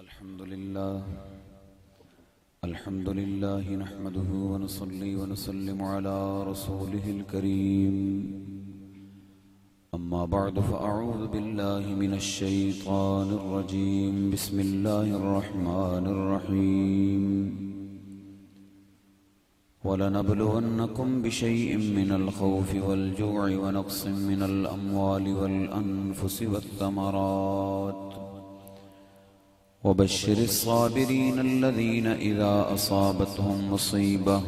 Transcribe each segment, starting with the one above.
الحمد لله نحمده ونصلي ونسلم على رسوله الكريم. أما بعد فأعوذ بالله من الشيطان الرجيم. بسم الله الرحمن الرحيم. وَلَنَبْلُوَنَّكُمْ بِشَيْءٍ مِّنَ الْخَوْفِ وَالْجُوعِ وَنَقْصٍ مِّنَ الْأَمْوَالِ وَالْأَنفُسِ وَالثَّمَرَاتِ وَبَشِّرِ الصَّابِرِينَ الَّذِينَ إِذَا أَصَابَتْهُم مُّصِيبَةٌ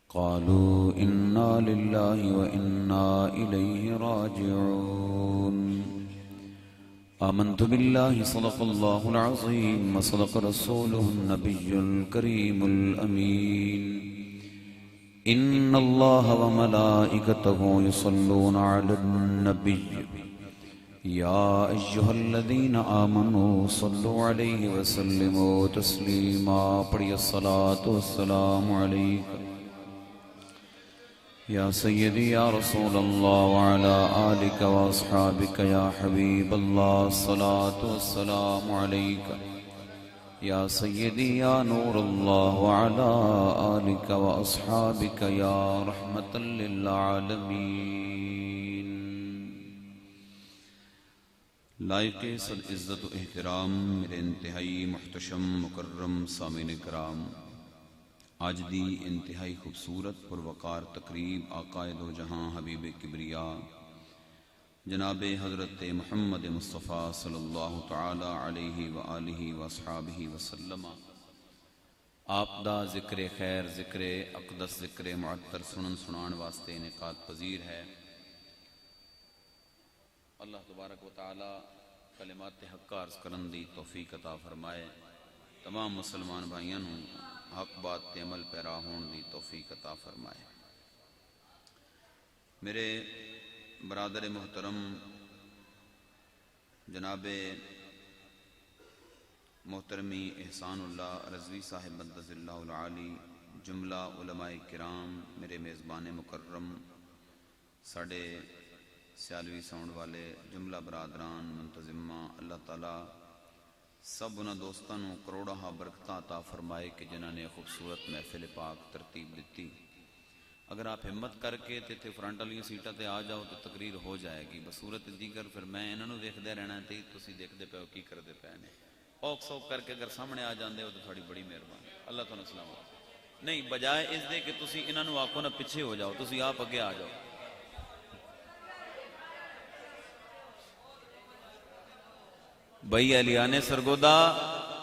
قَالُوا إِنَّا لِلَّهِ وَإِنَّا إِلَيْهِ راجعون. آمنت بالله صدق الله العظيم وصدق رسوله النبي الكريم الأمين. إن الله وملائكته يصلون على النبي يا أيها الذين آمنوا صلوا عليه وسلموا تسليما. پڑھی الصلاة والسلام عليك يا سيدي يا رسول الله وعلى آلك وأصحابك يا حبيب الله. الصلاة والسلام عليك يا سيدي يا نور الله وعلى آلك وأصحابك يا رحمة للعالمين. لائق صد عزت و احترام میرے انتہائی محتشم مکرم سامعین کرام، آج دی انتہائی خوبصورت پروقار تقریب آقا دو جہاں حبیب کبریا جناب حضرت محمد مصطفیٰ صلی اللہ تعالی علیہ وآلہ وصحابہ وسلم آپ دا ذکر خیر، ذکر اقدس، ذکر معطر سنن سنان واسطے انعقاد پذیر ہے. اللہ تبارک و تعالی کلمات حق عرض کرن دی توفیق عطا فرمائے. تمام مسلمان بھائیاں حق بات تے عمل پیرا ہون دی توفیق عطا فرمائے. میرے برادر محترم جناب محترمی احسان اللہ رضوی صاحب مدد اللہ العالی، جملہ علماء کرام، میرے میزبان مکرم، ساڑھے سیالوی ساؤنڈ والے جملہ برادران منتظمہ، اللہ تعالیٰ سب انہاں دوستانوں کروڑا برکتاں عطا فرمائے کہ جنہاں نے خوبصورت محفل پاک ترتیب دیتی. اگر آپ ہمت کر کے تھے فرنٹ والی سیٹاں تے آ جاؤ تو تقریر ہو جائے گی. بصورت دیگر پھر میں انہاں نوں دیکھدے رہنا تے تسی دیکھدے پے ہو کی کردے پے نے. اوک سوک کر کے اگر سامنے آ جاندے ہو تو تھوڑی بڑی مہربانی. اللہ تعالیٰ سلامت. نہیں بجائے اس دے کہ تسی انہاں نوں آکھو نا پیچھے ہو جاؤ، تسی آپ اگے آ جاؤ. بھائی اہلیان سرگودا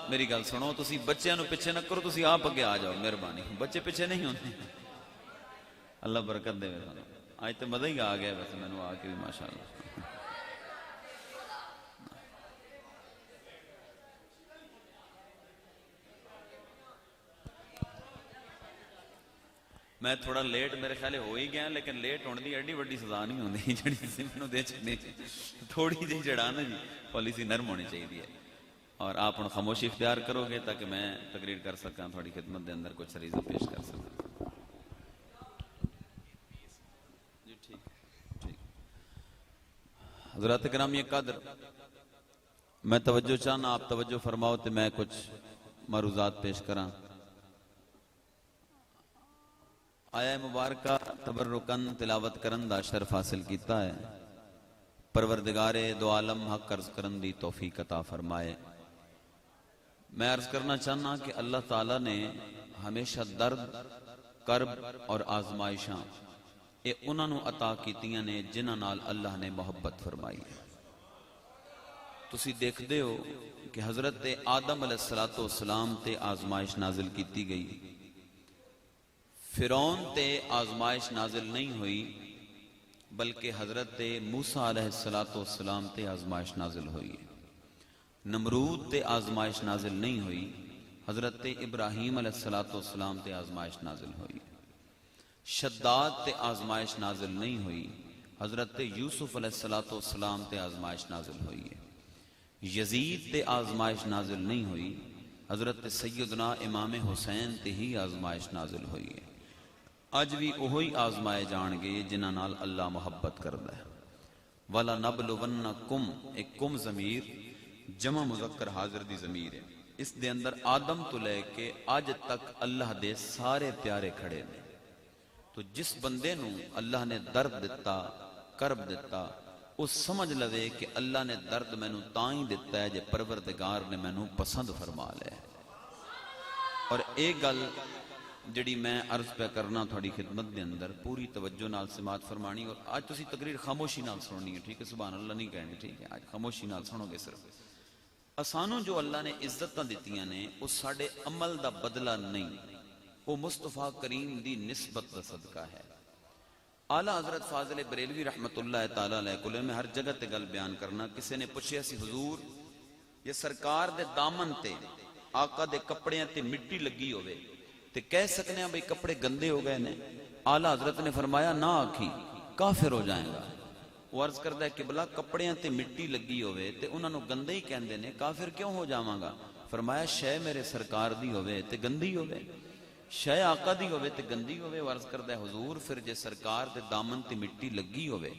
میری گل سنو، تسی بچیاں نو پیچھے نہ کرو، تسی آپ اگے آ جاؤ مہربانی. بچے پیچھے نہیں ہوتے. اللہ برکت دے ویسا. آج تو مزہ ہی آ گیا ویسے میں نے آ کے بھی ماشاءاللہ. میں تھوڑا لیٹ میرے خیال ہو ہی گیا، لیکن لیٹ ہونے دی ایڈی وڈی سزا نہیں ہوندی جڑی سی مینوں دے چکنی تھوڑی جہی جڑا نا جی پالیسی نرم ہونی چاہیے. اور آپ ہن خاموشی اختیار کرو گے تاکہ میں تقریر کر سکاں، تھوڑی خدمت دے اندر کچھ عریضہ پیش کر سکاں. جی ٹھیک ٹھیک. حضرات گرامی قدر، میں توجہ چاہنا، آپ توجہ فرماؤ تے میں کچھ معروضات پیش کراں. آیا مبارکہ تبرکن تلاوت کرن دا شرف حاصل کیتا ہے. پروردگار دو عالم حق عرض کرن دی توفیق عطا فرمائے. میں عرض کرنا چاہنا کہ اللہ تعالیٰ نے ہمیشہ درد، کرب اور آزمائشاں اے انہاں نوں عطا کیتیاں نے جنہاں نال اللہ نے محبت فرمائی ہے. تسی دیکھ دے ہو کہ حضرت آدم علیہ السلام تے آزمائش نازل کیتی گئی. فرعون تے آزمائش نازل نہیں ہوئی، بلکہ حضرت موسیٰ علیہ السلام تے آزمائش نازل ہوئی. نمرود تے آزمائش نازل نہیں ہوئی، حضرت ابراہیم علیہ السلام تے آزمائش نازل ہوئی. شداد تے آزمائش نازل نہیں ہوئی، حضرت یوسف علیہ السلام تے آزمائش نازل ہوئی ہے. یزید تے آزمائش نازل نہیں ہوئی، حضرت سیدنا امام حسین تے ہی آزمائش نازل ہوئی ہے. اج بھی اوہی آزمائے جان گے جنہاں نال اللہ محبت کردا ہے. وَلَنَبْلُوَنَّكُمْ، ایک کم ضمیر جمع مذکر حاضر دی ضمیر ہے، اس دے اندر آدم تو لے کے آج تک اللہ دے سارے پیارے کھڑے نے۔ تو جس بندے نو اللہ نے درد دیتا، کرب دیتا، وہ سمجھ لوے کہ اللہ نے درد مینوں تاں ہی دیتا ہے جے پروردگار نے مینوں پسند فرما لے۔ اور ایک گل جڑی میں عرض پہ کرنا تھوڑی خدمت دے اندر پوری توجہ نال سماعت فرمانی، اور آج تسی تقریر خاموشی نال سننی ہے، ٹھیک ہے؟ سبحان اللہ نہیں کہنی، ٹھیک ہے؟ آج خاموشی نال سنو گے صرف۔ اسانوں جو اللہ نے عزتاں دتیاں نے وہ ساڈے عمل دا بدلہ نہیں، وہ مصطفیٰ کریم دی نسبت دا صدقہ ہے۔ اعلیٰ حضرت فاضل بریلوی رحمت اللہ تعالیٰ علیہ کلے میں ہر جگہ تے گل بیان کرنا، کسے نے پوچھیا سی حضور یہ سرکار دے دامن تے آقا دے کپڑیاں تے مٹی لگی ہوئے تے کہہ سکنے ہیں بھئی کپڑے گندے ہو گئے نے؟ اعلیٰ حضرت نے فرمایا نہ آکھی، کافر ہو جائیں گا۔ وہ عرض کردہ ہے کہ بلا کپڑیاں تے مٹی لگی ہوئے تے انہاں نو گندے ہی کہندے نے، کافر کیوں ہو جاواں گا؟ فرمایا شے میرے سرکار دی ہوئے تے گندی ہوئے، شے آقا دی ہوئے تے گندی ہوئے۔ وہ عرض کردہ ہے حضور پھر جے سرکار دے دامن تے مٹی لگی ہوئے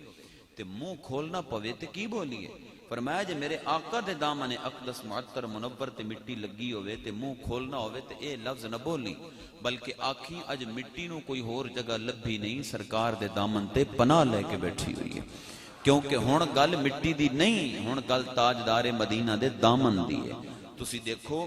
تے منہ کھولنا پوے تے کی بولیے؟ فرمایا جے میرے آقا دے دامن اقدس معطر منور تے مٹی لگی ہوئے تے منہ کھولنا ہوئے تے اے لفظ نہ بولی، بلکہ آکھی اج مٹی نو کوئی ہور جگہ لبھی نہیں، سرکار دے دامن تے پناہ لے کے بیٹھی ہوئی ہے، کیونکہ ہون گل مٹی دی نہیں، ہون گل تاجدار مدینہ دے دامن دی ہے۔ تسی دیکھو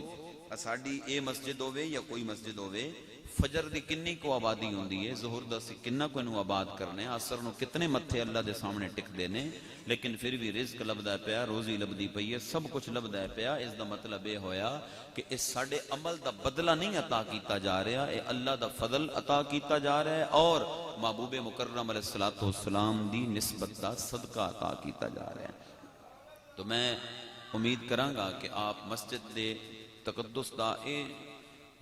ساڈی اے مسجد ہوئے یا کوئی مسجد ہوئے، فجر دی کنی کو آبادی ہوندی ہے، ظہر دا سی کنہ کو انہوں آباد کرنے، عصر نو کتنے متھے اللہ دے سامنے ٹک دینے، لیکن پھر بھی رزق لبدا پیا، روزی لبدی پئی ہے، سب کچھ لبدا پیا۔ اس دا مطلب یہ ہویا کہ اس ساڈے عمل دا بدلہ نہیں عطا کیتا جا رہا، اے اللہ دا فضل عطا کیتا جا رہا ہے، اور محبوب مکرم علیہ السلام دی نسبت دا صدقہ عطا کیتا جا رہا ہے۔ تو میں امید کراں گا کہ آپ مسجد دے تقدس دا اے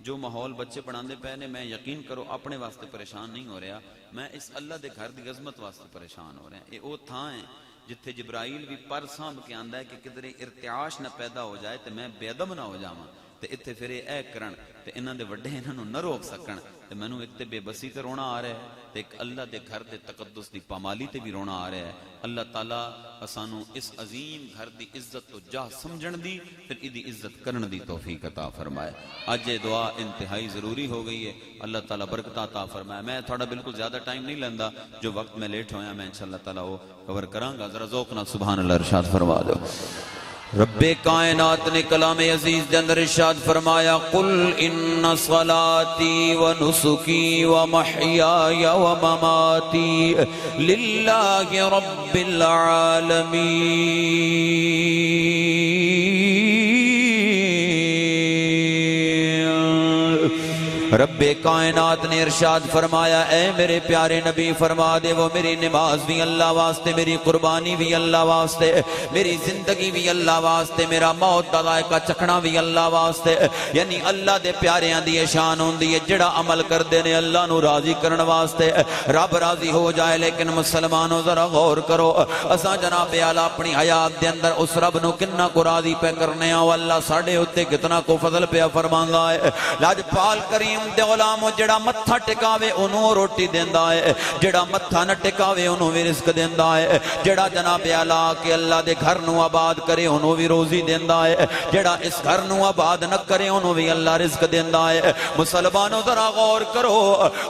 جو ماحول بچے پڑھاندے پے نے، میں یقین کرو اپنے واسطے پریشان نہیں ہو رہا، میں اس اللہ دے گھر دی عظمت واسطے پریشان ہو رہا ہے۔ یہ وہ تھاں ہے جتھے جبرائیل بھی پر سانب کے آندا ہے کہ کدھر ارتعاش نہ پیدا ہو جائے تے میں بے ادب نہ ہو جاواں، تے اتھے پھر اے کرن تے انہاں دے وڈے انہاں نو نہ روک سکن، تے مینوں ایک تے بے بسی تے رونا آ رہا ہے، تے ایک اللہ دے گھر دے تقدس دی پامالی تے بھی رونا آ رہا ہے۔ اللہ تعالیٰ اسانو اس عظیم گھر دی عزت تو جاہ سمجھن دی، پھر ادی عزت کرن دی توفیق عطا فرمائے۔ آج یہ دعا انتہائی ضروری ہو گئی ہے، اللہ تعالیٰ برکت عطا فرمائے۔ میں تھوڑا بالکل زیادہ ٹائم نہیں لیندا، جو وقت میں لیٹ ہویا میں انشاءاللہ تعالیٰ وہ کور کراں گا، ذرا ذوق نہ سبحان اللہ ارشاد فرما دو۔ رب کائنات نے کلام عزیز دے اندر ارشاد فرمایا قل ان صلاتی و نسکی و محیای و مماتی للہ رب العالمین۔ رب کائنات نے ارشاد فرمایا اے میرے پیارے نبی فرما دے وہ میری نماز بھی اللہ واسطے، میری قربانی بھی اللہ واسطے، میری زندگی بھی اللہ واسطے، میرا موت دا ذائقہ چکھنا بھی اللہ واسطے، یعنی اللہ دے پیاریاں دی شان ہوندی ہے جڑا عمل کردے نے اللہ نو راضی کرن واسطے، رب راضی ہو جائے۔ لیکن مسلمانوں ذرا غور کرو، اساں جناب اعلیٰ اپنی حیات دے اندر اس رب نو کتنا کو راضی پہ کرنے ہو، اللہ ساڈے اوتے کتنا کو فضل پہ فرماندا ہے۔ لاجپال کریم دے غلامو جڑا متھا ٹکاوے انہوں روٹی دیندا ہے، جڑا متھا نہ ٹکاوے انہوں بھی رزق دیندا ہے، جڑا جناب اعلیٰ کہ اللہ دے گھر نو آباد کرے انہوں بھی روزی دیندا ہے، جڑا اس گھر نو آباد نہ کرے انہوں بھی اللہ رزق دیندا ہے۔ مسلمانوں ذرا غور کرو،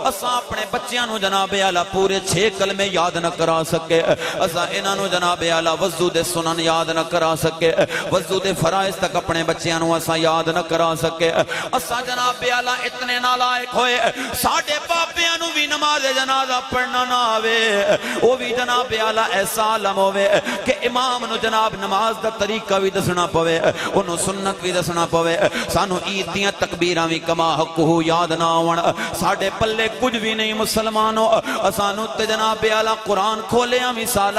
اساں اپنے بچیاں نو جناب اعلیٰ پورے 6 کلمے یاد نہ کرا سکے، اساں انہاں نو جناب اعلیٰ وضو دے سنن یاد نہ کرا سکے، وضو دے فرائض تک اپنے بچیاں نو اساں یاد نہ کرا سکے، اساں جناب اعلیٰ اتنے نالائق ہوئے ساڈے پاپیاں نو بھی نماز جنازہ پڑھنا نہ آوے، وہ بھی جناب اعلیٰ ایسا عالم ہوئے کہ امام نو جناب نماز دا طریقہ بھی دسنا پوے، انہوں سنت بھی دسنا پوے، سانو عید دیاں تکبیراں بھی کما حقہ یاد نہ آون، ساڈے پلے کچھ بھی نہیں مسلمانوں، سانو تے جناب اعلیٰ قرآن کھولے ہمیں سال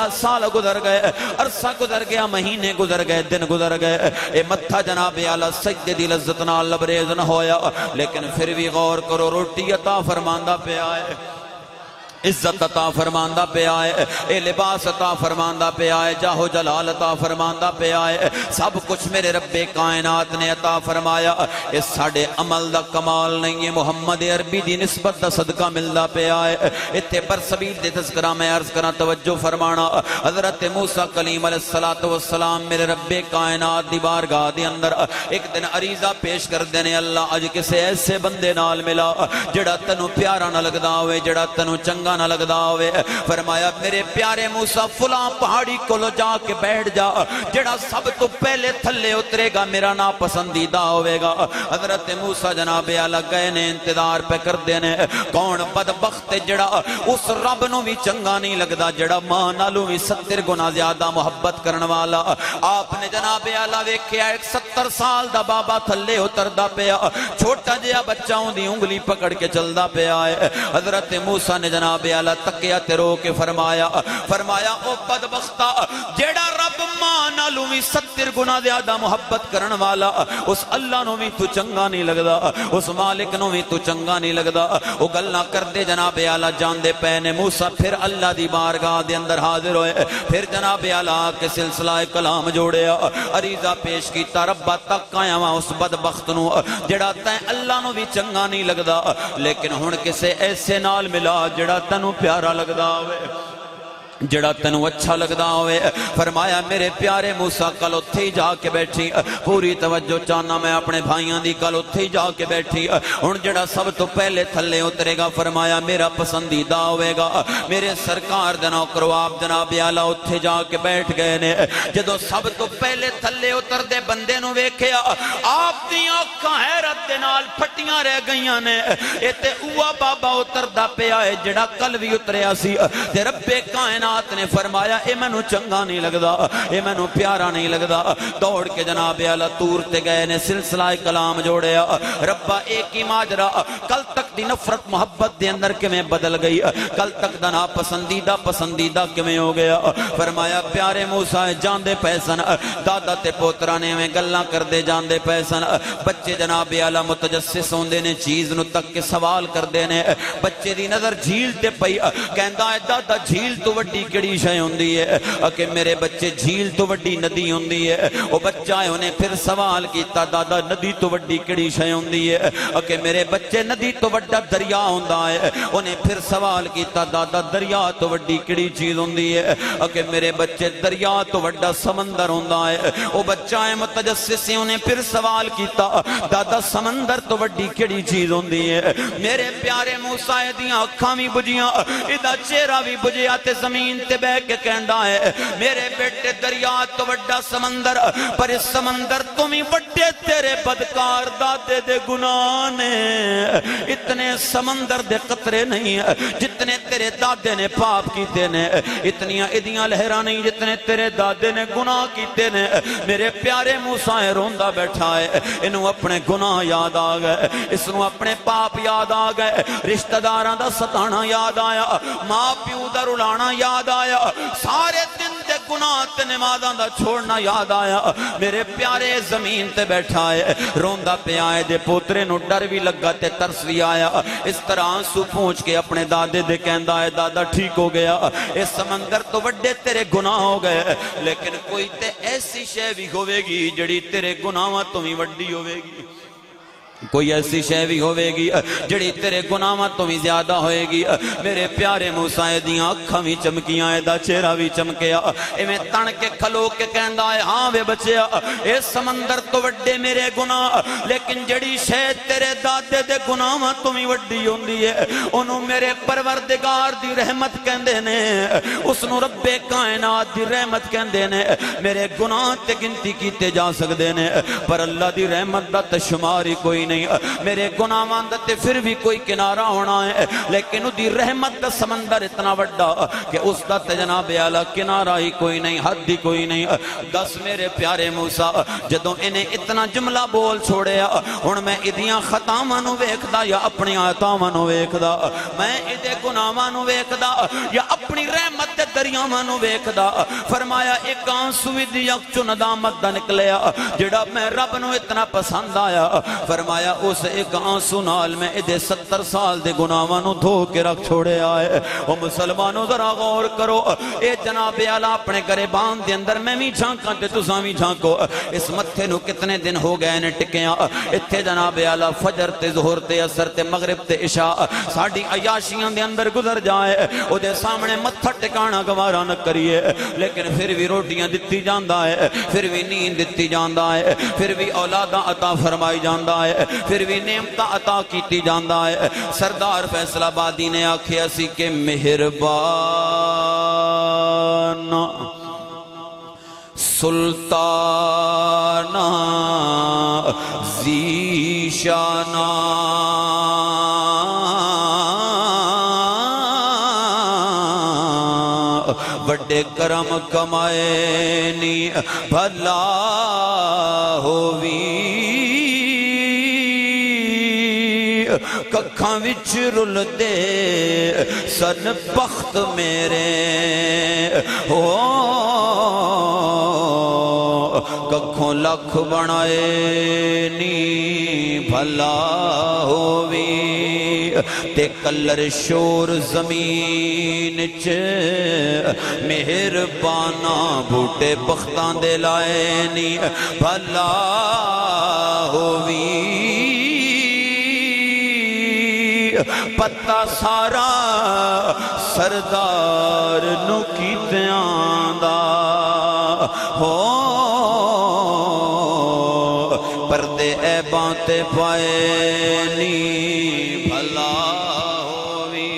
گزر گئے، عرصہ گزر گیا، مہینے گزر گئے، دن گزر گئے، اے متھا جناب اعلیٰ سجدے دی لذت نال لبریز نہ ہویا، لیکن پھر بھی غور کرو روٹی عطا فرماندہ پہ آئے۔ عزت عطا فرماندا پیا ہے، اے لباس عطا فرماندا پیا ہے، جاہو جلال عطا فرماندا پیا ہے، سب کچھ میرے رب کائنات نے عطا فرمایا۔ اس ساڑے عمل دا کمال نہیں ہے، محمد عربی دی نسبت دا صدقہ ملدا پیا ہے۔ اتھے پر سبیل دے تذکرہ میں عرض کرنا توجہ فرمانا، حضرت موسیٰ کلیم علیہ السلام میرے رب کائنات دی بارگاہ دے اندر ایک دن عریضہ پیش کر دینے، اللہ اج کسے ایسے بندے نال ملا جڑا تنو پیارا نہ لگدا ہوئے، جڑا تنو چنگا نہ لگدا ہوئے۔ فرمایا میرے پیارے موسیٰ فلاں پہاڑی کولو جا کے بیٹھ جا، جڑا سب تو پہلے تھلے اترے گا میرا ناپسندیدہ ہوئے گا۔ حضرت موسیٰ جناب اعلیٰ گئے نے، انتظار پہ کر دینے، کون بدبخت جڑا اس رب نو بھی چنگا نہیں لگدا، جڑا ماں نالو بھی 70 گنا زیادہ محبت کرن والا۔ آپ نے جناب اعلیٰ ویکھیا ایک 70 سال دا بابا تھلے اتردا پیا، چھوٹا جہا بچاؤں دی انگلی پکڑ کے چلدا پیا ہے۔ حضرت موسیٰ نے جناب اعلیٰ تکیا تے رو کے فرمایا او بدبختا جیڑا رب ماں نالوں بھی 70 گنا زیادہ محبت کرن والا، اس اللہ نو بھی تو چنگا نہیں لگدا، اس مالک نو بھی تو چنگا نہیں لگدا۔ وہ گلاں کردے جناب اعلیٰ جاندے پے نے، موسیٰ پھر اللہ دی بارگاہ دے اندر حاضر ہوئے، پھر جناب اعلیٰ کے سلسلہ کلام جوڑیا، عریضہ پیش کیتا، ربا تک آیا وہاں اس بدبخت نو جڑا تیں اللہ نو بھی چنگا نہیں لگدا، لیکن ہن کسے ایسے نال ملا جڑا تنو پیارا لگدا ہوئے، جڑا تنو اچھا لگدا ہوئے۔ فرمایا میرے پیارے موسیٰ کل اتھے ہی جا کے بیٹھی، پوری توجہ چاہنا میں اپنے بھائیاں دی، کل اتھے ہی جا کے بیٹھی، ہن جڑا سب تو پہلے تھلے اترے گا فرمایا میرا پسندیدہ ہوئے گا، میرے سرکار دے نوکرو آپ جناب اعلیٰ اتھے جا کے بیٹھ گئے نے۔ جدو سب تو پہلے تھلے اتر دے بندے نو ویکھیا، آپ دی آنکھاں حیرت دے نال پھٹیاں رہ گئیاں نے، اے تے اوہ بابا اتردا پیا ہے جڑا کل بھی اتریا سی، تے رب کائنات نے فرمایا اے مینوں چنگا نہیں لگدا، اے مینوں پیارا نہیں لگدا۔ دوڑ کے جناب اعلیٰ طور تے گئے نے، سلسلہ کلام جوڑیا، ربا ایک ہی ماجرا کل تک دی نفرت محبت دے اندر کیویں بدل گئی، کل تک دا ناپسندیدہ پسندیدہ کیویں ہو گیا۔ فرمایا پیارے موسیٰ جاندے پیسن، دادا تے پوترا نے میں گلاں کردے جاندے پیسن، بچے جناب اعلیٰ متجسس ہوندے نے، چیز نو تک کے سوال کردے نے، بچے دی نظر جھیل تے پئی، کہندا ہے دادا جھیل تو وڈی کڑی شے ہوندی ہے، کہ میرے بچے جھیل تو وڈی ندی ہوندی ہے۔ وہ بچہ ہے انہیں پھر سوال کیتا دادا ندی تو وڈی کڑی شے ہوندی ہے، کہ میرے بچے ندی تو وڈا دریا ہوندا ہے۔ انہیں پھر سوال کیتا دادا دریا تو وڈی کڑی چیز ہوندی ہے، کہ میرے بچے دریا تو وڈا سمندر ہوندا ہے۔ وہ بچہ ہے متجسس سے انہیں پھر سوال کیتا دادا سمندر تو وڈی کڑی چیز ہوندی ہے۔ میرے پیارے موسیٰ دیاں اکھاں بھی بجیاں، ادا چہرہ بھی بجیا تے زمین تے بہ کے کہندا ہے میرے بیٹے دریا تو وڈا سمندر، پر اس سمندر تو بھی وڈے تیرے بدکار دادے دے گناہ نے، اتنے سمندر دے قطرے نہیں جتنے تیرے دادے نے پاپ کیتے نے، اتنیاں ادیاں لہراں نہیں جتنے تیرے دادے نے گناہ کیتے نے۔ میرے پیارے موسیٰ روندا بیٹھا ہے، انہوں اپنے گناہ یاد آ گئے، اس نو اپنے پاپ یاد آ گئے، رشتہ داراں دا ستانا یاد آیا، ماں پیو دا رلانا یاد آیا، سارے دن دے گناہ تے نمازاں دا چھوڑنا یاد آیا۔ میرے پیارے زمین تے بیٹھا ہے، روندا پیا ہے، دے پوترے نو ڈر بھی لگا تے ترس بھی آیا، اس طرح آنسو پہنچ کے اپنے دادے دے کہندا ہے دادا ٹھیک ہو گیا، اس سمندر تو وڈے تیرے گناہ ہو گئے، لیکن کوئی تے ایسی شے بھی ہوے گی جڑی تیرے گناہاں تو بھی وڈی ہوے گی، کوئی ایسی شے بھی ہوئے گی جڑی تیرے گناہاں تو بھی زیادہ ہوئے گی۔ میرے پیارے موسیٰ دیاں اکھاں بھی چمکیاں، دا چہرہ بھی چمکیا، ایویں تن کے کھلو کے کہندا ہے ہاں وے بچیا اے سمندر تو وڈے میرے گناہ، لیکن جڑی شے تیرے دادے دے گناہاں تو بھی وڈی ہوندی ہے انہوں میرے پروردگار دی رحمت کہندے نے، اس نو رب کائنات دی رحمت کہندے نے۔ میرے گناہ تے گنتی کیتے جا سکدے نے پر اللہ دی رحمت دا تشمار ہی کوئی نہیں، میرے گناہاں دا تے پھر بھی کوئی کنارہ ہونا ہے، لیکن دی رحمت دا سمندر اتنا وڈا کہ اس دا تے جناب اعلیٰ کنارہ ہی کوئی نہیں، حد ہی کوئی نہیں۔ دس میرے پیارے موسیٰ جدوں انہیں اتنا جملہ بول چھوڑیا، ہن میں ادیاں خطاواں نو ویکھدا یا اپنی عطاواں نو ویکھدا، میں ادے گناہاں نو ویکھدا یا اپنی رحمت تے دریاواں نو ویکھدا فرمایا ایک آنسو وی یک ندامت دا نکلیا جڑا میں رب نو اتنا پسند آیا فرمایا اس ایک آنسو نال میں ادھے 70 سال دے گناہاں نو دھو کے رکھ چھوڑے آئے او مسلمانوں ذرا غور کرو اے جناب اعلی اپنے گریبان دے اندر میں بھی جھانکاں تے تساں بھی جھانکو اس متھے نو کتنے دن ہو گئے نے ٹکیاں اتھے جناب اعلی فجر تے ظہر تے عصر تے مغرب تے عشاء ساڈی عیاشیاں دے اندر گزر جائے او دے سامنے متھا ٹکانا گوارا نہ کریے لیکن پھر بھی روٹیاں دتی جاندا ہے پھر بھی نیند دتی جاندا ہے پھر بھی اولاداں عطا فرمائی جاندا ہے پھر بھی نعمتاں عطا کیتی جاندا ہے سردار فیصل آبادی نے آکھیا سی کہ مہربان سلطان ذیشانہ بڑے کرم کمائے نی بھلا ہووی ککھاں وچ رل دے سن بخت میرے ہو ککھوں لکھ بنائے نی بھلا ہووی تے کلر شور زمین چ مہربانا بوٹے بختان دے لائے نی بھلا ہووی پتہ سارا سردار نو کیتیاں دا ہو پردے عیباں تے پائے نی بھلا ہووی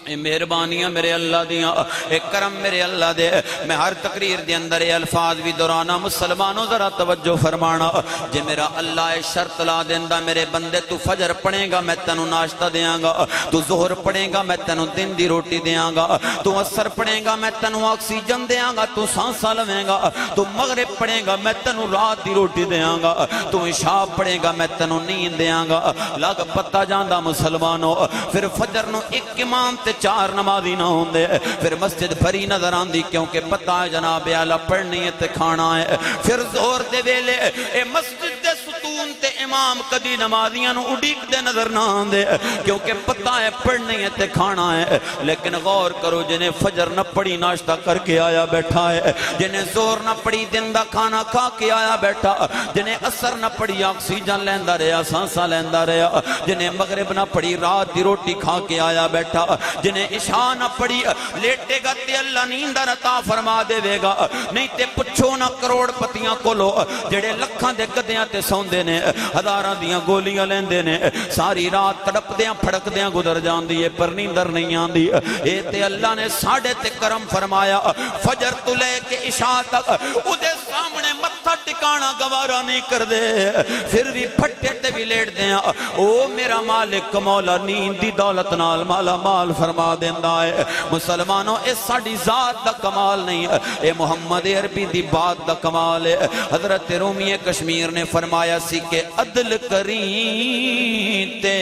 اے مہربانیاں میرے اللہ دیاں اے کرم میرے اللہ دے میں ہر تقریر دے اندر اے الفاظ بھی درانا مسلمانوں ذرا توجہ فرمانا جے میرا اللہ اے شرط لا دیندہ میرے بندے تو فجر پڑھیں گا میں تنو ناشتہ دیاں گا تو ظہر پڑھیں گا میں تنو دن دی روٹی دیاں گا تو عصر پڑھیں گا میں تنو آکسیجن دیاں گا تو سانسا لویں گا تو مغرب پڑھیں گا میں تنو رات دی روٹی دیاں گا تو عشاء پڑھیں گا میں تنو نیند دیاں گا لگ پتہ جاندہ مسلمانوں پھر فجر نو ایک امام تے 4 نمازی نہ ہوندے پھر مسجد بھری نظر آندی کیونکہ پتہ ہے جناب اعلیٰ پڑھنی ہے تے کھانا ہے پھر زہر دے ویلے اے مسجد دے ستون تے امام کدی نمازیاں نو اڈیک دے نظر نہ آندے کیونکہ پتہ ہے پڑھنی ہے تے کھانا ہے لیکن غور کرو جنہیں فجر نہ پڑی ناشتہ کر کے آیا بیٹھا ہے جنہیں زہر نہ پڑی دن دا کھانا کھا کے آیا بیٹھا جنہیں عصر نہ پڑی آکسیجن لیندہ رہا سانسا لیندہ رہا جنہیں مغرب نہ پڑی رات دی روٹی کھا کے آیا بیٹھا جنہیں عشاء نہ پڑی لیٹے گا تے اللہ نیندہ عطا فرما دے وے گا نہیں تے پچھو نہ کروڑ پتیاں کولو جڑے لکھاں دے گدیاں تے سوندے نے ہزاراں دیاں گولیاں لیندے نے ساری رات تڑپ دیاں پھڑک دیاں گزر جاندی ہے پر نیندر نہیں آندی اے تے اللہ نے ساڑھے تے کرم فرمایا فجر تو لے کے عشاء تک ادھے سامنے متھا ٹکانا گوارا نہیں کر دے پھر بھی پھٹے تے بھی لیٹ دیاں او میرا مالک مولا نیند دی دولت نال مالا مال فرما دیندہ ہے مسلمانوں اس ساڑھی ذات دا کمال نہیں ہے اے محمد عربی دی بات دا کمال ہے حضرت رومی کشمیر نے فرمایا سی کہ عدل کریں تے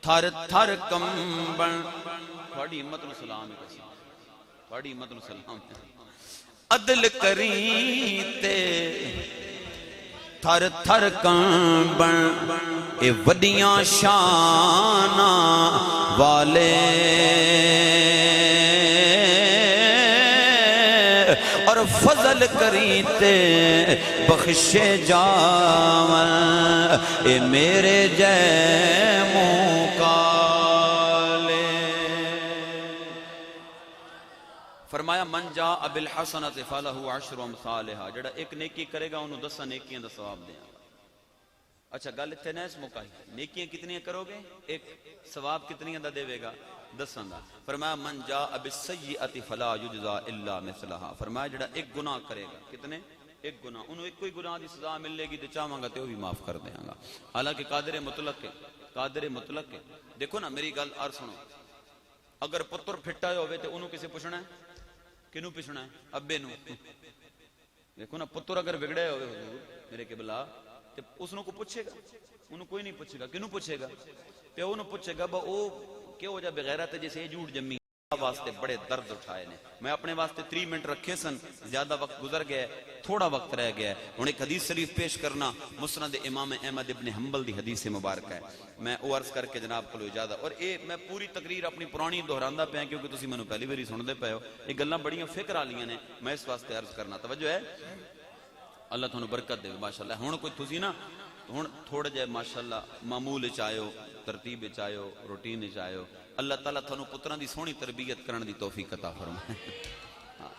تھر تھر کمبن تھوڑی ہمت نو سلام ہے تھوڑی ہمت نو سلام ہے عدل کریں تے تھر تھر کمبن اے وڈیاں شانہ والے اور فضل کریتے بخشے جاون اے میرے جے مکالے فرمایا من جا بالحسنۃ فلہ عشر امثالھا جڑا ایک نیکی کرے گا انہوں 10 نیکیاں دا ثواب دیں اچھا گل اتنے نیس مکائی نیکیاں کتنی کرو گے ایک ثواب کتنی دا دے گا 10 دا فرمایا من جا بالسیئۃ فلا یجزا الا مثلھا فرمایا جڑا ایک گناہ کرے گا کتنے ایک گناہ انہوں ایک کوئی گناہ دی سزا ملے گی تو چاہوں گا تو بھی معاف کر دیں گا حالانکہ قادر مطلق ہے دیکھو نا میری گل اور سنو اگر پتر پھٹا ہوئے تو انہوں کسے پوچھنا ہے کنوں پوچھنا ہے ابے نو دیکھو نا پتر اگر بگڑے ہوئے حضور میرے قبلہ تو اس کو پوچھے گا انہوں کوئی نہیں پوچھے گا کنوں پوچھے گا پیو نو پوچھے گا با او کیوں جا بغیرت ہے جسے جھوٹ جمی واسطے بڑے درد اٹھائے نے. میں اپنے واسطے 3 منٹ رکھے سن, زیادہ وقت گزر گیا ہے, تھوڑا وقت رہ گیا ہے. ہن ایک حدیث شریف پیش کرنا مسند امام احمد ابن حنبل دی حدیث مبارکہ ہے. میں او عرض کر کے جناب کو اجازت, اور اے میں پوری تقریر اپنی پرانی دہراندا پیا کیونکہ تسی مینوں پہلی باری سنتے پے ہو. یہ گلاں بڑیاں فکر والیاں نے, میں اس واسطے عرض کرنا. توجہ ہے, اللہ تھانوں برکت دے ماشاءاللہ. ہن کوئی تسی نا ہن تھوڑے جے ماشاءاللہ معمول وچ آئے, ترتیب وچ آئے, روٹین وچ آئے, اللہ تعالیٰ تھانوں پتراں دی سونی تربیت کرن دی توفیق عطا فرمائے.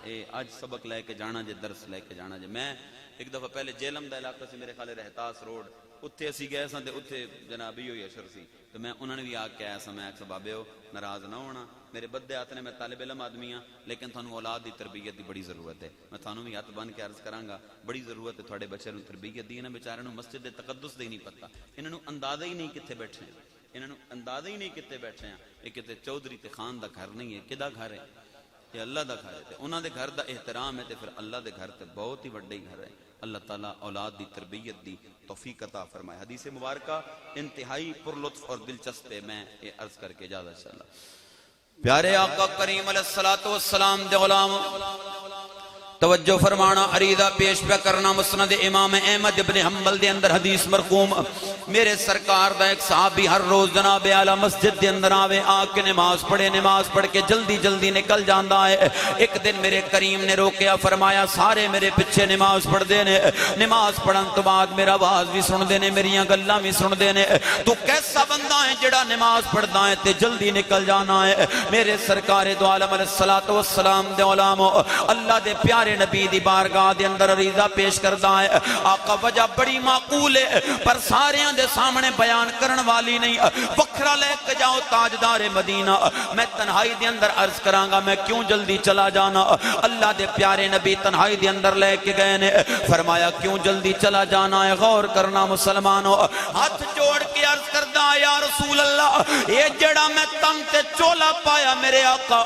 اے اج سبق لے کے جانا جے, درس لے کے جانا جے. میں ایک دفعہ پہلے جیلم دا علاقہ سے میرے خیال رہتاس روڈ اتھے اسی گئے سن تے اتھے جناب ہی اشر سی, تو میں انہوں نے بھی آ کے آیا سا. میں آخیا بابے ہو ناراض نہ ہونا, میرے بدے ہاتھ نے, میں طالب علم آدمی ہاں, لیکن تھانوں اولاد دی تربیت دی بڑی ضرورت ہے. میں تھانوں بھی ہاتھ بن کے عرض کراں گا, بڑی ضرورت ہے تھوڑے بچے نوں تربیت دی. انہاں بیچارے نوں مسجد دے تقدس دی نہیں پتہ, انہاں نوں اندازہ ہی نہیں کتھے بیٹھے ہیں, انہاں نوں اندازہ ہی نہیں کتنے بیٹھے ہیں. یہ کتے چودھری تے خان دا گھر نہیں ہے, کدا گھر ہے, یہ اللہ دا گھر ہے. تے انہاں دے گھر دا احترام ہے تے پھر اللہ دے گھر تے بہت ہی بڑے گھر ہے. اللہ تعالیٰ اولاد دی تربیت دی توفیق عطا فرمائے. حدیث مبارکہ انتہائی پر لطف اور دلچسپ ہے. میں یہ عرض کر کے اجازت انشاءاللہ. پیارے آقا کریم علیہ الصلوۃ والسلام دے غلام توجہ فرمانا, عریضہ پیش پہ کرنا مسند امام احمد ابن حنبل دے اندر حدیث مرقوم. میرے سرکار دا ایک صحابی ہر روز جناب اعلیٰ مسجد دے اندر آوے, آ کے نماز پڑھے, نماز پڑھ کے جلدی جلدی نکل جاندا ہے. ایک دن میرے کریم نے روکیا, فرمایا سارے میرے پیچھے نماز پڑھ دے نے, نماز پڑھن تو بعد میرا آواز بھی سن دے نے, میریاں گلاں بھی سن دے نے. تو کیسا بندہ ہے جڑا نماز پڑھدا ہے تے جلدی نکل جانا ہے. میرے سرکار دو عالم علیہ الصلوۃ والسلام دے علماء اللہ دے پیارے نبی دی بارگاہ دے اندر عریضہ پیش کردا ہے. آقا وجہ بڑی معقول ہے پر ساریاں دے سامنے بیان کرن والی نہیں, وکھرا لے کے جاؤ تاجدار مدینہ. میں تنہائی دے اندر عرض کراں گا میں کیوں جلدی چلا جانا. اللہ دے پیارے نبی تنہائی دے اندر لے کے گئے نے, فرمایا کیوں جلدی چلا جانا ہے. غور کرنا مسلمانوں, ہاتھ جوڑ کے عرض کردا ہے یا رسول اللہ یہ جڑا میں تن تے چولا پایا میرے آقا,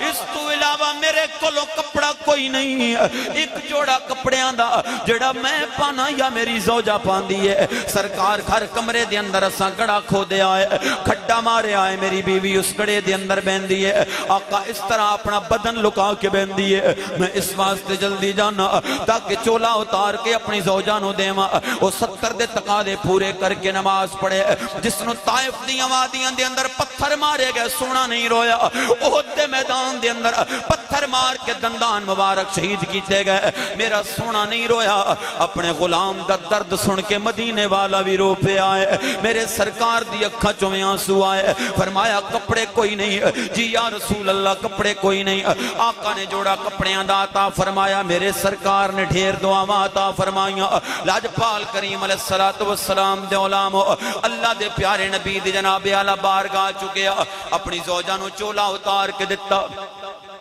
اس تو علاوہ میرے کولو کپڑا کوئی نہیں. ایک جوڑا کپڑیاں دا جڑا میں پانا یا میری زوجہ پاندی ہے. سرکار گھر کمرے دے اندر اساں گڑا کھو دے آئے, کھڈا مارے آئے, میری بیوی اس گڑے دے اندر بیندی ہے. آقا اس طرح اپنا بدن لکا کے بیندی ہے. میں اس واسطے جلدی جانا تاکہ چولا اتار کے اپنی زوجہ نو دیواں. وہ 70 دے تقاضے پورے کر کے نماز پڑھے. جس نو طائف دی وادیاں دے اندر پتھر مارے گئے سونا نہیں رویا, احد دے میدان دے اندر پتھر مار کے دندان مبارک شہید کیتے گئے, میرا سونا نہیں رویا. اپنے غلام دا درد سن کے مدینے والا بھی رو پہ آئے. میرے سرکار دی اکھاں چوں آنسو آئے. فرمایا کپڑے کوئی نہیں. جی یا رسول اللہ کپڑے کوئی نہیں. آقا نے جوڑا کپڑیاں دا عطا فرمایا. میرے سرکار نے ڈھیر دعاواں عطا فرمائیاں. لاجپال کریم علیہ الصلوۃ والسلام دے علماء اللہ دے پیارے نبی دی جناب اعلی بارگاہ چکیا, اپنی زوجہ نو چولا اتار کے دتا.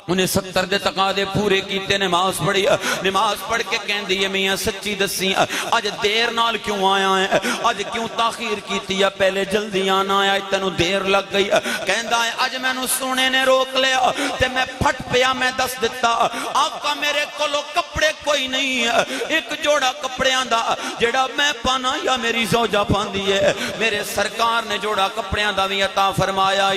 انہیں 70 دے تقاضے پورے کیتے, نماز پڑھی. نماز پڑھ کے کہندی ہے میاں سچی دسی اج دیر نال کیوں آیا ہے, اج کیوں تاخیر کیتی ہے, پہلے جلدی آنا ہے, تینوں دیر لگ گئی. کہندا ہے اج مینوں سونے نے روک لیا تے میں پھٹ پیا, میں دس دتا آقا میرے کولو کپڑے کوئی نہیں ہے. ایک جوڑا کپڑیاں دا جڑا میں پانا یا میری زوجہ پاندی ہے. میرے سرکار نے جوڑا کپڑیاں دا بھی عطا فرمایا.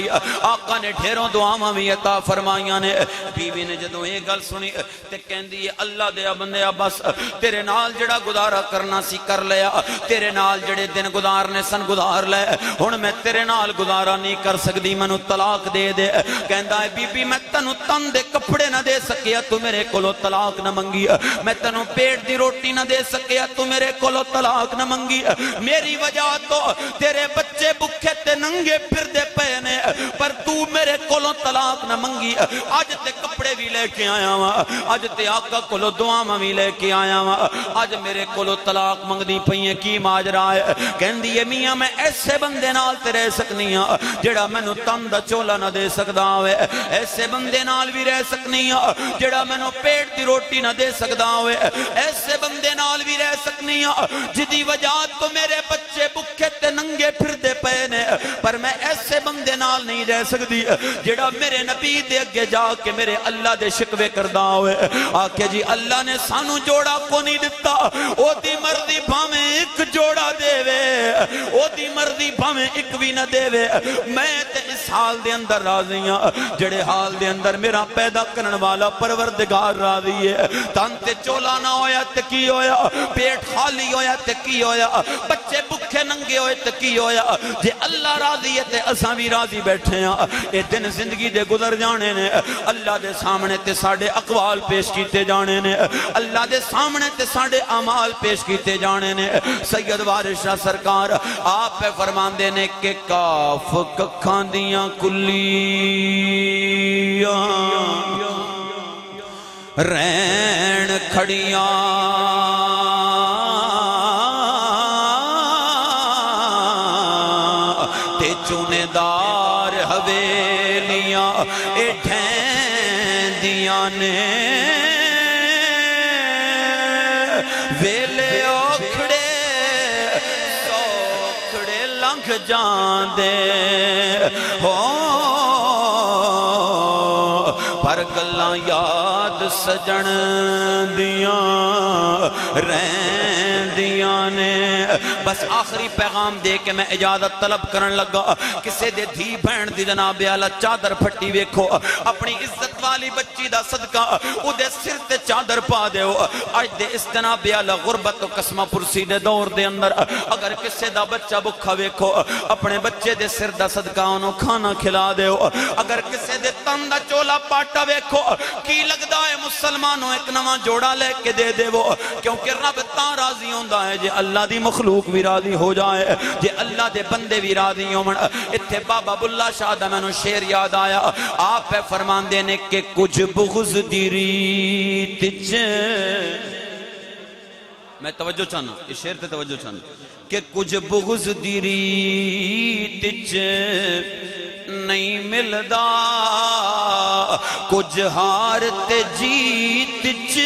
آقا نے ڈھیروں دعاواں بھی عطا فرمائیاں نے. بیوی نے جدوں یہ گل سنی تے کہندی ہے اللہ دے بندیا بس تیرے نال جڑا گزارا کرنا سی کر لیا, تیرے نال جڑے دن گزارنے سن گزار لے, ہن میں تیرے نال گزارا نہیں کر سکدی, مینوں طلاق دے دے. کہندا ہے بی بی میں تینوں تن دے کپڑے نہ دے سکیا, تو میرے کولو طلاق نہ منگی. میں تینوں پیٹ دی روٹی نہ دے سکیا, تو میرے کولو طلاق نہ منگی. میری وجہ تو تیرے بچے بھکھے تے ننگے پھردے پئے نے, پر تو میرے کولو طلاق نہ منگی. اج تے کپڑے بھی لے کے آیا وا, اج تے آقا کولو دعاواں بھی لے کے آیا وا, اج میرے کولو طلاق منگدی پئی کی ماجرا ہے. کہندی ہے میاں میں ایسے بندے نال تے رہ سکنی ہاں جڑا مینوں تن دا چولا نہ دے سکدا ہوئے, ایسے بندے نال بھی رہ سکنی ہاں جڑا مینوں پیٹ دی روٹی نہ دے سکدا ہوئے, ایسے بندے نال بھی رہ سکنی ہاں جدی وجہ تو میرے بچے بکھے تے ننگے پھر دے پے نے پر میں ایسے بندے نال نہیں رہ سکتی جڑا میرے نبی دے اگے جا کے میرے اللہ دے شکوے کردہ ہوئے آکے جی اللہ نے سانو جوڑا کو نہیں دیتا او دی مرضی بھامیں ایک جوڑا دے وے او دی مرضی بھامیں ایک بھی نہ دے وے میں تے اس حال دے اندر راضیاں جڑے حال دے اندر میرا پیدا کرن والا پروردگار راضی ہے تن تے چولا نہ ہویا تے کی ہویا پیٹ خالی ہویا تے کی ہویا بچے بکھے ننگے ہوئے تے کی ہویا جے اللہ راضی ہے تے اساں بھی راضی بیٹھے ہیں اے دن زندگی دے گزر جانے نے اللہ دے سامنے تے ساڑے اقوال پیش کیتے جانے نے اللہ دے سامنے تے ساڑے اعمال پیش کیتے جانے نے سید وارث شاہ سرکار آپ پہ فرمان دینے کہ کاف ککھاں دیاں کلیاں رین کھڑیاں تے چونے دار حویلیاں اے ڈھین دیاں نے ویلے اوکھڑے سوکھڑے لنگھ جان دے پر گلاں یاد سجن دیاں رہن دیاں نے بس آخری پیغام دے کے میں اجازت طلب کرن لگا کسے دے دھی بہن دی جناب اعلی چادر پھٹی ویکھو اپنی عزت والی بچی دا صدقہ او دے سر تے چادر پا دیو اج دے اس جناب اعلی غربت و قسمہ پرسی دے دور دے اندر اگر کسے دا بچہ بکھا ویکھو اپنے بچے دے سر دا صدقہ انہوں کھانا کھلا دیو اگر کسے دے تن دا چولا پاٹا ویکھو کی لگدا ہے مسلمانوں ایک نواں جوڑا لے کے دے دے وہ کیونکہ رب تاں راضی ہوندا ہے جے اللہ دی مخلوق بھی راضی ہو جائے جے اللہ دے بندے بھی راضی ہون اتھے بابا بلّہ شاہ دا میں نو شعر یاد آیا آپ پہ فرمان دینے کہ کچھ بغض دی ریت چ میں توجہ چاہنا اس شعر تے توجہ چاہنا کہ کچھ بغض دی ریت چ نہیں ملدا کچھ ہار تے جیت چ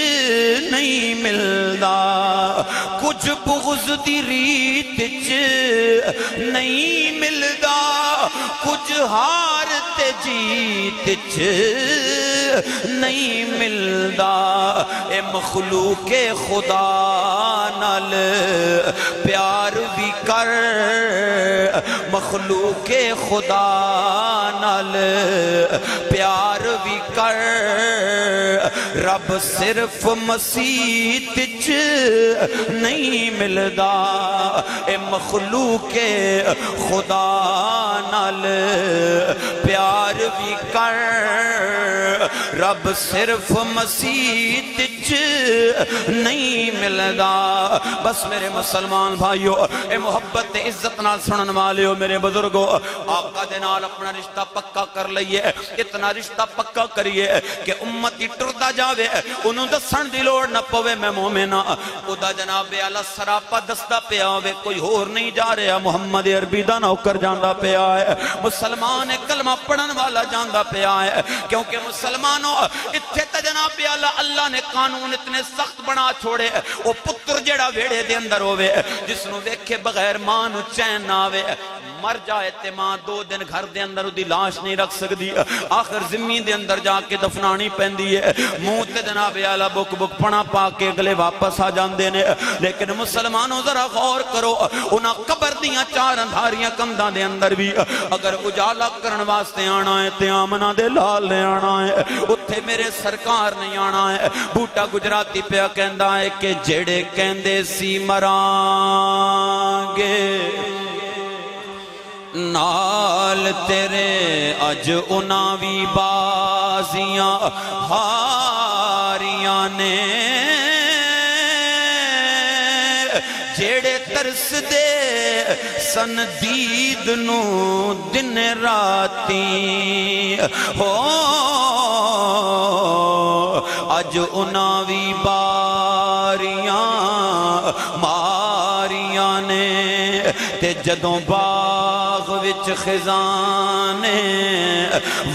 نہیں ملدا کچھ بغض دی ریت چ نہیں ملدا کچھ ہار تے جیت چ نہیں ملدا اے مخلوق خدا نال پیار بھی کر مخلوق خدا نال پیار بھی کر رب صرف مسیت چ نہیں ملدا اے مخلوق خدا نال پیار بھی کر رب صرف مسیت چ نہیں ملدا بس میرے مسلمان بھائیو اے محبت عزت نال سنن والیو میرے بزرگو آقا دے نال اپنا رشتہ پکا کر لئیے اتنا رشتہ پکا کریے کہ امتی ٹردا جاوے انہوں دسن دی لوڑ نہ پوے میں مومنہ خدا جناب اعلی سراپا دستا پیا ہوئے کوئی اور نہیں جا رہا محمد عربی دا نوکر جاندہ پیا ہے مسلمان کلمہ پڑھن والا جاندہ پیا ہے کیونکہ مسلمانوں اتھے تا جناب اعلی اللہ نے قانون اتنے سخت بنا چھوڑے وہ پتر جڑا ویڑے دے اندر ہوئے جس نو دیکھے بغیر ماں نو چین نہ آوے مر جائے تے ماں 2 دن گھر دے اندر دی لاش نہیں رکھ سکتی آخر زمین دے اندر جا کے دفنانی پہندی ہے منہ تے جناب اعلی بک بک پڑا پا کے اگلے واپس آ جاندے نے لیکن مسلمانوں ذرا غور کرو انہاں قبر دیاں 4 اندھاریاں کمداں دے اندر بھی اگر اجالا کرن واسطے آنا ہے تے آمنہ دے لال لے آنا ہے اتھے میرے سرکار نہیں آنا ہے بوٹا گجراتی پہ کہندا ہے کہ جڑے کہندے سی مران گے نال تیرے اج انہاں وی بازیاں ہاریاں نے جیڑے ترس دے سن دید نو دن راتی ہو اج انہاں وی باریاں ماریاں نے تے جدوں باغ وچ خزانے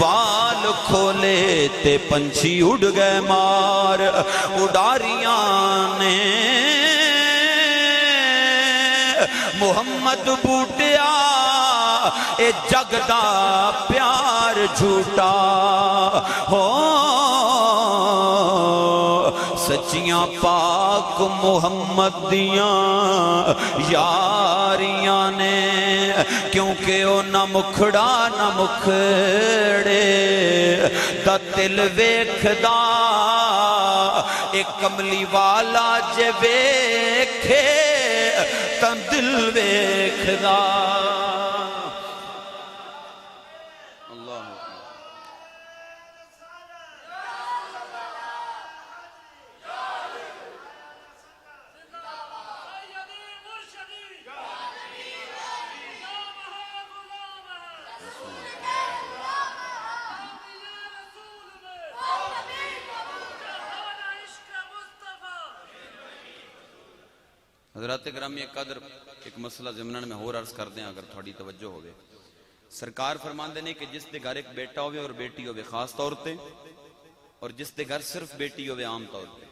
وال کھولے تے پنچھی اڑ گئے مار اڈاریاں نے محمد بوٹیا اے جگ دا پیار جھوٹا ہو سچیاں پاک محمد دیاں یاریاں نے کیونکہ او نہ مکھڑا نہ مکھڑے دا دل ویکھدا اے کملی والا جے ویکھے تاں دل ویکھدا حضرات گرامی قدر ایک مسئلہ ضمناً میں اور عرض کر دیں اگر تھوڑی توجہ ہوگے سرکار فرماندے نے کہ جس دے گھر ایک بیٹا ہوئے اور بیٹی ہوئے خاص طور تے اور جس دے گھر صرف بیٹی ہوئے عام طور تے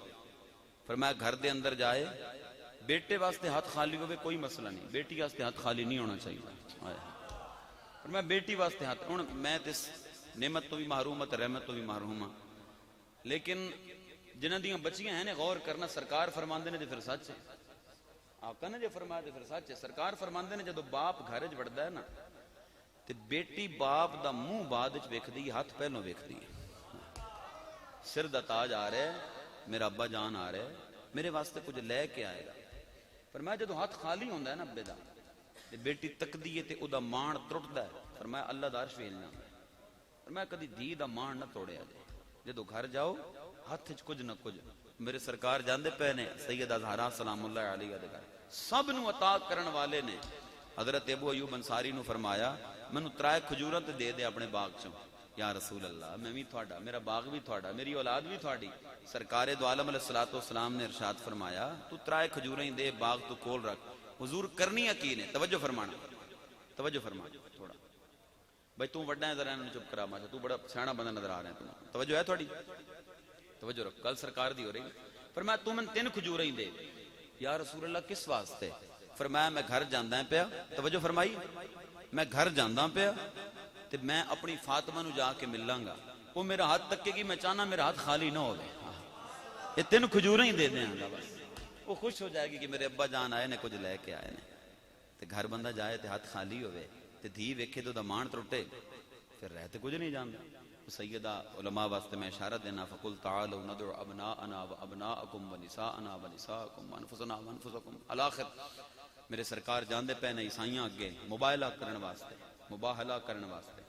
فرمایا گھر دے اندر جائے بیٹے واسطے ہاتھ خالی ہوئے کوئی مسئلہ نہیں بیٹی واسطے ہاتھ خالی نہیں ہونا چاہیے فرمایا بیٹی واسطے ہاتھ میں اس نعمت تو بھی محروم ہے رحمت تو بھی محروم ہاں لیکن جنہاں دیاں بچیاں ہیں غور کرنا سرکار فرماندے نے تے پھر سچ ہے آقا نے جو فرمایا تے پھر سچ ہے سرکار فرماندے نے جدو باپ گھر وچ وڑدا ہے نا تے بیٹی باپ دا منہ بعد وچ ویکھدی ہاتھ پہلوں ویکھدی ہے سر دا تاج آ رہا ہے میرا ابا جان آ رہا ہے میرے واسطے کچھ لے کے آئے گا فرمایا جدو ہاتھ خالی ہوندا ہے نا ابے دا تے بیٹی تکدی ہے تے او دا مان ٹرٹدا ہے فرمایا اللہ دا عرش ویلنا فرمایا کدی دھی دا مان نہ توڑیا جائے جدو گھر جاؤ ہاتھ وچ کچھ نہ کچھ میرے سرکار جاندے پے نے سیدہ زہرا سلام اللہ علیہ دے گھر سب نو عطا کرن والے نے حضرت ابو ایوب انصاری نو فرمایا مینوں 3 کھجوراں تے دے دے اپنے باغ چوں یا رسول اللہ میں بھی تھوڑا میرا باغ بھی تھوڑا میری اولاد بھی تھوڑی سرکار دو عالم علیہ الصلوۃ والسلام نے ارشاد فرمایا تو 3 کھجوراں ہی دے باغ تو کول رکھ حضور کرنی کی نے توجہ فرمانا تھوڑا بھائی تو وڈا ہے ذرا انہوں چپ کرا ماجا تو بڑا سیاںا بندہ نظر آ رہا ہے تم توجہ ہے تھوڑی توجہ رکھ کل سرکار دی ہو رہی فرمایا تو من 3 کھجوراں ہی دے یا رسول اللہ کس واسطے فرمایا میں گھر جانداں پیا توجہ فرمائی میں گھر جانداں پیا تے میں اپنی فاطمہ نو جا کے ملاں گا وہ میرا ہاتھ تکے گی میں چاہنا میرا ہاتھ خالی نہ ہوئے یہ 3 کھجوراں ہی دے دیں گا بس وہ خوش ہو جائے گی کہ میرے ابا جان آئے نے کچھ لے کے آئے نے تے گھر بندہ جائے تے ہاتھ خالی ہوئے تے دھی ویکھے تو دا مان ترٹے پھر رہتے کچھ نہیں جاندا سیدہ علماء واسطے میں اشارت دینا فقل تعالوا ندعو ابناءنا وابناءکم ونساءنا ونساءکم وانفسنا وانفسکم الاخر میرے سرکار جاندے پے نے عیسائیاں اگے مباہلہ کرن واسطے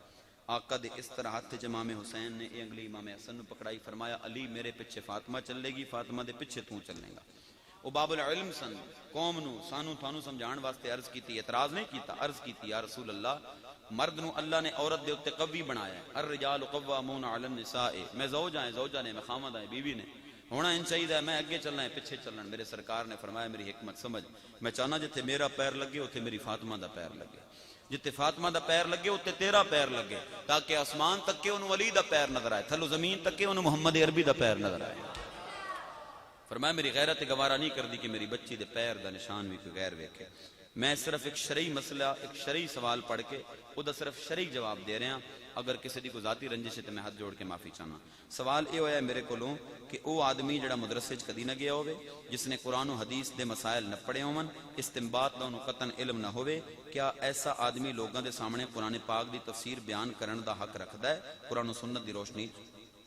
آقا دے اس طرح ہاتھ وچ امام حسین نے اے انگلی امام حسن نو پکڑائی فرمایا علی میرے پیچھے فاطمہ چلے گی فاطمہ دے پیچھے تو چلے گا او باب العلم سن قوم نو سانو تھانو سمجھان واسطے عرض کیتی اعتراض نہیں کیتا عرض کیتی یا رسول اللہ مرد نو اللہ نے عورت دے اوتے قوی بنایا ہے الرجال قوامون علی النساء میں زوجہ نے میں خامد ہے بیوی نے ہونا ان چاہیے میں اگے چلنا ہے پیچھے چلنا میرے سرکار نے فرمایا میری حکمت سمجھ میں چاہنا جتھے میرا پیر لگے اوتھے میری فاطمہ دا پیر لگے جتھے فاطمہ دا پیر لگے اوتھے تیرا پیر لگے تاکہ آسمان تک کے انہوں علی دا پیر نظر آئے تھلو زمین تک کے انہوں محمد عربی دا پیر نظر آئے فرمایا میری غیرت گوارا نہیں کر دی کہ میری بچی دے پیر دا نشان بھی کوئی غیر ویکھے میں صرف ایک شرعی مسئلہ ایک شرعی سوال پڑھ کے او دا صرف شرعی جواب دے رہے ہیں اگر کسی دی کو ذاتی رنجش ہے تو میں ہاتھ جوڑ کے معافی چاہنا سوال یہ ہویا ہے میرے کولوں کہ او آدمی جڑا مدرسے چ کدی نہ گیا ہوئے جس نے قرآن و حدیث دے مسائل نہ پڑھے ہون استنباط دا انہوں قطن علم نہ ہوئے کیا ایسا آدمی لوگاں دے سامنے قرآن پاک دی تفسیر بیان کرن دا حق رکھدا ہے قرآن و سنت دی روشنی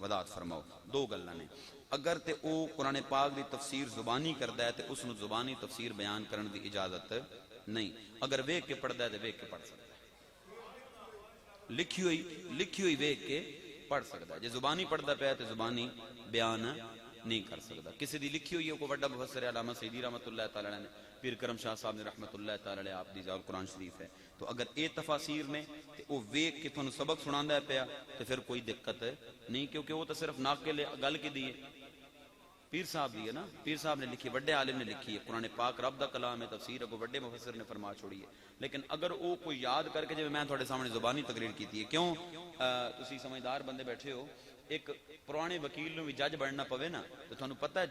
وضاحت فرماؤ دو گلاں نے اگر تے او قرآن پاک دی تفسیر زبانی کردا ہے تے اس نو زبانی تفسیر بیان کرن دی اجازت نہیں اگر ویکھ کے پڑھدا ہے تے ویکھ کے پڑھ سکدا ہے لکھی ہوئی ویکھ کے پڑھ سکدا ہے جے زبانی پڑھدا پیا تے زبانی بیان نہیں کر سکدا کسی دی لکھی ہوئی ہے کو بڑا مفسر علامہ سیدی رحمۃ اللہ تعالی علیہ نے پیر کرم شاہ صاحب نے رحمۃ اللہ تعالی علیہ آپ دی ذال قرآن شریف ہے تو اگر اے تفاسیر نے تے او ویکھ کے تھانوں سبق سناندا ہے پیا تے پھر کوئی دقت نہیں کیونکہ وہ تو صرف ناقل گل کی دی ہے پیر صاحب دی ہے نا پیر صاحب نے لکھی بڑے عالم نے لکھی ہے قرآن پاک رب دا کلام ہے تفسیر کو بڑے مفسر نے فرما چھوڑی ہے لیکن اگر وہ کوئی یاد کر کے جب میں تھوڑے سامنے زبانی تقریر کیتی ہے کیوں تسی سمجھدار بندے بیٹھے ہو ایک پرانے وکیل نو بھی جج بننا پوے نا تو تھانوں پتہ ہے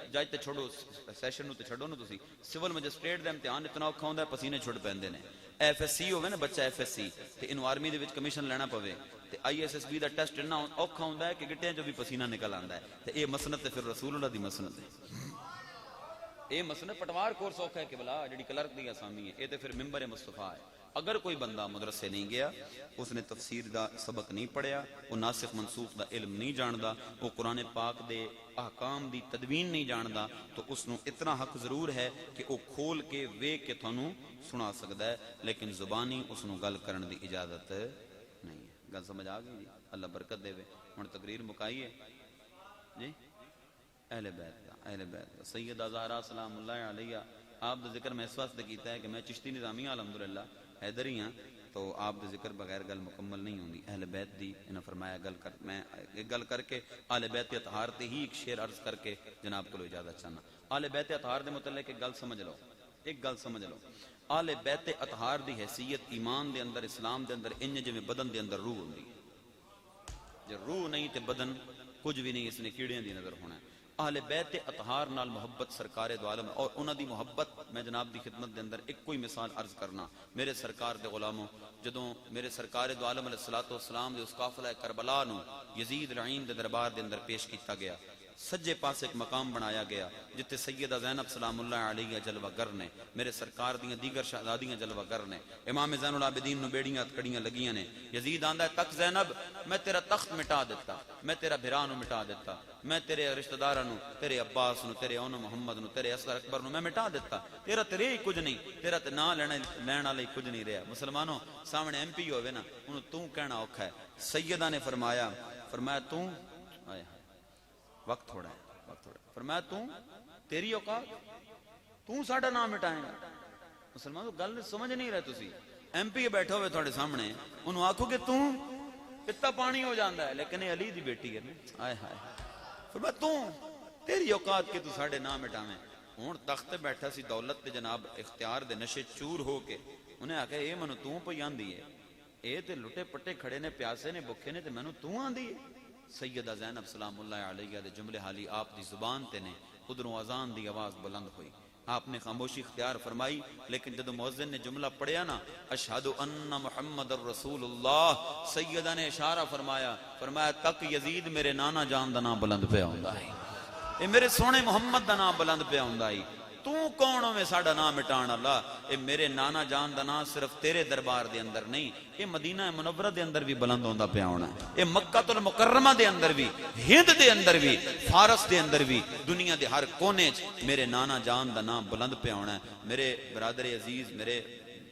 جج تے چھوڑو سیشن نو تے چھڈو نا تسی سول مجسٹریٹ دا امتحان اتنا اوکھا ہوندا ہے پسینے چھڑ پیندے نے ایف ایس سی ہوے نا بچہ ایف ایس سی تے انو آرمی دے وچ کمیشن لینا پوے تے آئی ایس ایس بی دا ٹیسٹ اتنا اوکھا ہوندا ہے کہ گٹیاں چوں بھی پسینہ نکل آندا ہے تے اے مسند تے پھر رسول اللہ دی مسند ہے اے مسند پٹوار کورس اوکھا ہے کہ بلا جڑی کلرک دی آسامی ہے اے تے پھر ممبر مصطفیٰ ہے اگر کوئی بندہ مدرسے نہیں گیا اس نے تفسیر دا سبق نہیں پڑھیا وہ ناسخ منسوخ دا علم نہیں جاندا وہ قرآن پاک دے احکام دی تدوین نہیں جاندا تو اس نو اتنا حق ضرور ہے کہ وہ کھول کے ویکھ کے تھانوں سنا سکدا ہے لیکن زبانی اس نو گل کرن دی اجازت نہیں ہے گل سمجھ آ گئی جی اللہ برکت دے ہن تقریر مکائیے جی اہل بیت سیدہ زہرا سلام اللہ علیہ آپ دا ذکر میں اس واسطے کیتا ہے کہ میں چشتی نظامی الحمدللہ حیدری ہاں تو آپ دا ذکر بغیر گل مکمل نہیں ہوندی اہل بیت دی انہاں فرمایا گل کر میں ایک گل کر کے اہل بیت اطہار تے ہی ایک شعر عرض کر کے جناب کو اجازت چاہنا اہل بیت اطہار دے متعلق ایک گل سمجھ لو اہل بیت اطہار دی حیثیت ایمان دے اندر اسلام دے اندر انج جویں بدن دے اندر روح ہوندی جے روح نہیں تے بدن کچھ بھی نہیں اس نے کیڑیاں دی نظر ہونا ہے اہل بیت اطہار نال محبت سرکار دو عالم اور انہاں دی محبت میں جناب دی خدمت دے اندر ایک کوئی مثال عرض کرنا میرے سرکار دے غلاموں جدوں میرے سرکار دو عالم علیہ الصلوۃ والسلام دے اس قافلہ کربلا نو یزید لعین دے دربار دے اندر پیش کیتا گیا سجے پاس ایک مقام بنایا گیا جتے سیدہ زینب سلام اللہ علیہ جلوہ گر نے میرے سرکار دیاں دیگر شہزادیاں جلوہ گر نے امام زین العابدین نو بیڑیاں کڑیاں لگیاں نے یزید آندا ہے تک زینب میں تیرا تخت مٹا دیتا میں تیرا بھرا نو مٹا دیتا میں تیرے رشتہ داراں نو تیرے عباس نو تیرے اون محمد نو تیرے اصغر اکبر نو میں مٹا دیتا تیرا ہی کچھ نہیں تیرا تے نام لین والے کچھ نہیں رہا مسلمانوں سامنے ایم پی ہوے نا اونوں تو کہنا اوکھا ہے سیدہ نے فرمایا تو آئے وقت تھوڑا ہے فرمایا تیری اوقات تو ساڈا نام مٹائیں گا مسلمانوں گل سمجھ نہیں رہے تسی ایم پی بیٹھے ہوئے تھوڑے سامنے انہوں آکھو کہ اتنا پانی ہو جاندہ ہے لیکن یہ علی دی بیٹی ہے آئے ہائے فرمایا تیری اوقات کہ تو ساڈے نام مٹاویں ہون تخت بیٹھا سی دولت تے جناب اختیار دے نشے چور ہو کے انہیں آکھا اے منو تو پئی آندی ہے اے تے لٹے پٹے کھڑے نے پیاسے نے بکھے نے تے منو تو آندی ہے سیدہ زینب سلام اللہ علیہ دے جملے حالی آپ دی زبان تے نے ادھروں اذان دی آواز بلند ہوئی آپ نے خاموشی اختیار فرمائی لیکن جب مؤذن نے جملہ پڑھیا نا اشہد ان محمد الرسول اللہ سیدہ نے اشارہ فرمایا تک یزید میرے نانا جان دا نام بلند پہ ہوندا ہے اے میرے سونے محمد دا نام بلند پہ ہوندا ہے تو کون ہوے ساڈا نام مٹان اللہ اے میرے نانا جان دا نام صرف تیرے دربار دے اندر نہیں اے مدینہ منورہ دے اندر بھی بلند ہوندا پیا ہونا اے مکہ المکرمہ دے اندر بھی ہند دے اندر بھی فارس دے اندر بھی دنیا دے ہر کونے چ میرے نانا جان دا نام بلند پیا ہونا ہے میرے برادر عزیز میرے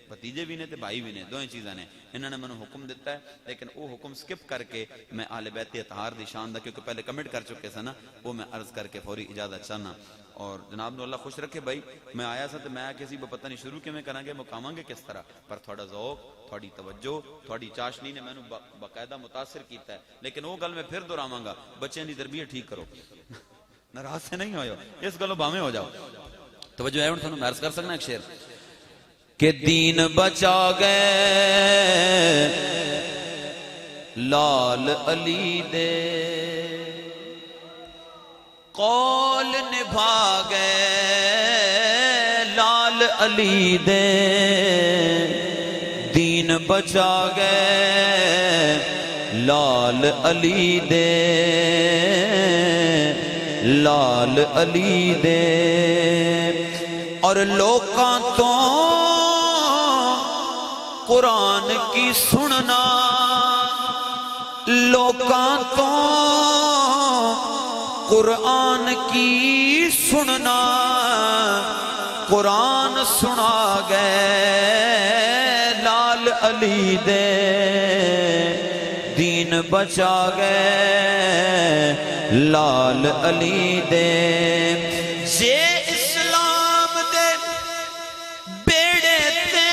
بھتیجے بھی نے تے بھائی بھی نے دوئیں چیزاں نے انہوں نے منو حکم دیتا ہے لیکن وہ حکم سکپ کر کے میں اہل بیت اطہار دی شان دا کیونکہ پہلے کمنٹ کر چکے سا نا وہ میں عرض کر کے فوری اجازت چاہنا اور جناب نو اللہ خوش رکھے بھائی میں آیا سا تو میں کسی پتہ نہیں شروع میں کریں گے مقاماں گے کس طرح پر تھوڑا ذوق تھوڑی توجہ تھوڑی چاشنی نے میں باقاعدہ متاثر کیتا ہے لیکن وہ گل میں پھر دہراواں گا بچیاں دی تربیت ٹھیک کرو ناراض سے نہیں ہوئے اس گلوں باویں ہو جاؤ توجہ ہے ہن تھانوں میں عرض کر سکنا ایک شعر کہ دین بچا گئے لال علی دے قول نبھا گئے لال علی دے دین بچا گئے لال علی دے لال علی دے اور لوکاں تو قرآن کی سننا لوکاں تو قرآن کی سننا قرآن سنا گئے لال علی دے دین بچا گئے لال علی دے یہ اسلام دے بیڑے تے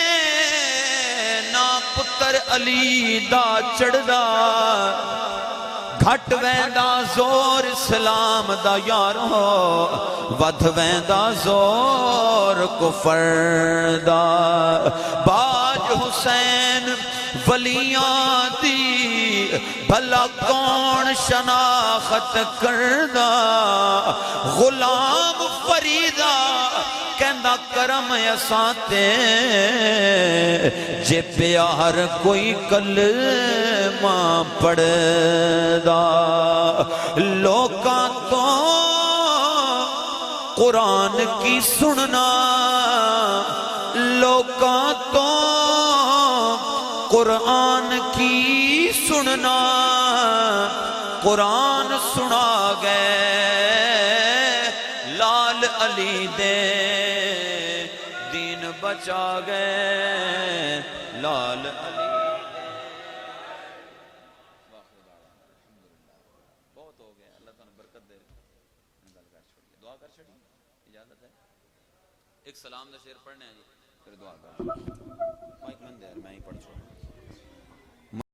نا پتر علی دا چڑھدا گھٹ ویندا زور اسلام دا یارو ود ویندا زور کفر دا باج حسین ولیاں دی بھلا کون شناخت کردا غلام فریدا کہندا کرم اساں تے جے پیار کوئی کلمہ پڑھدا لوکاں تو قرآن کی سننا لوکاں تو قرآن کی سننا قرآن سنا گئے لال علی دے دین بچا گئے لال علی بہت ہو گیا اللہ تعالیٰ برکت دے دعا کر چھڑی اجازت ہے ایک سلام دا شعر پڑھنے ہیں جی پھر دعا کر مائک من دے میں ہی پڑھ چھوڑا